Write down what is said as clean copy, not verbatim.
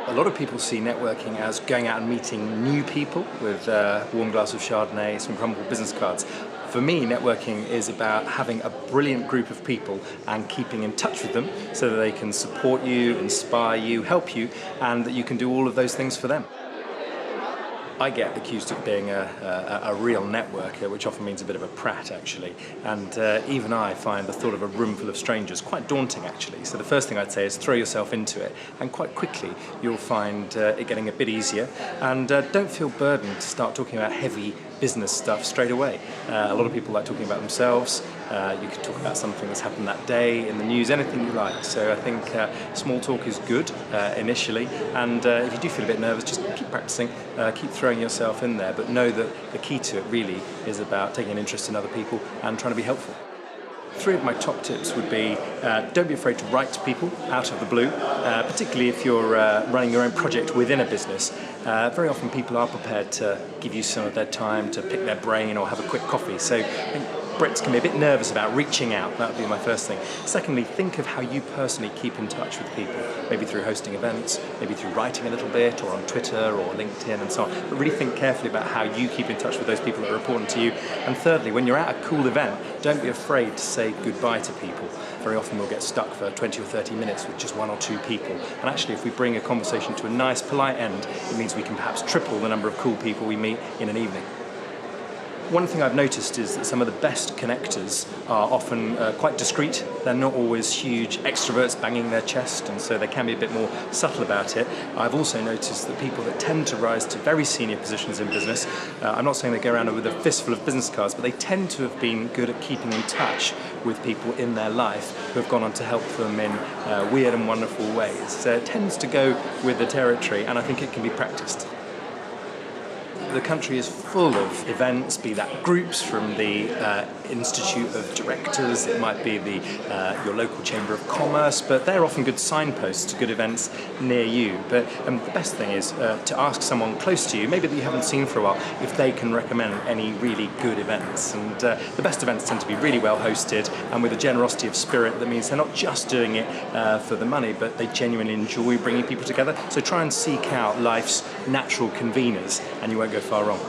A lot of people see networking as going out and meeting new people with a warm glass of Chardonnay, some crumpled business cards. For me, networking is about having a brilliant group of people and keeping in touch with them so that they can support you, inspire you, help you, and that you can do all of those things for them. I get accused of being a real networker, which often means a bit of a prat, actually. And even I find the thought of a room full of strangers quite daunting, actually. So the first thing I'd say is throw yourself into it, and quite quickly you'll find it getting a bit easier. And don't feel burdened to start talking about heavy business stuff straight away. A lot of people like talking about themselves. You can talk about something that's happened that day in the news, anything you like. So I think small talk is good initially, and if you do feel a bit nervous, just keep practicing, keep throwing yourself in there, but know that the key to it really is about taking an interest in other people and trying to be helpful. 3 of my top tips would be don't be afraid to write to people out of the blue, particularly if you're running your own project within a business. Very often people are prepared to give you some of their time to pick their brain or have a quick coffee. So I think Brits can be a bit nervous about reaching out. That would be my first thing. Secondly, think of how you personally keep in touch with people, maybe through hosting events, maybe through writing a little bit, or on Twitter or LinkedIn and so on. But really think carefully about how you keep in touch with those people that are important to you. And thirdly, when you're at a cool event, don't be afraid to say goodbye to people. Very often we'll get stuck for 20 or 30 minutes with just 1 or 2 people. And actually, if we bring a conversation to a nice, polite end, it means we can perhaps triple the number of cool people we meet in an evening. One thing I've noticed is that some of the best connectors are often quite discreet. They're not always huge extroverts banging their chest, and so they can be a bit more subtle about it. I've also noticed that people that tend to rise to very senior positions in business, I'm not saying they go around with a fistful of business cards, but they tend to have been good at keeping in touch with people in their life who have gone on to help them in weird and wonderful ways. So it tends to go with the territory, and I think it can be practiced. The country is full of events, be that groups from the Institute of Directors, it might be your local Chamber of Commerce, but they're often good signposts to good events near you. But the best thing is to ask someone close to you, maybe that you haven't seen for a while, if they can recommend any really good events. And the best events tend to be really well hosted and with a generosity of spirit that means they're not just doing it for the money, but they genuinely enjoy bringing people together. So try and seek out life's natural conveners and you won't go far wrong.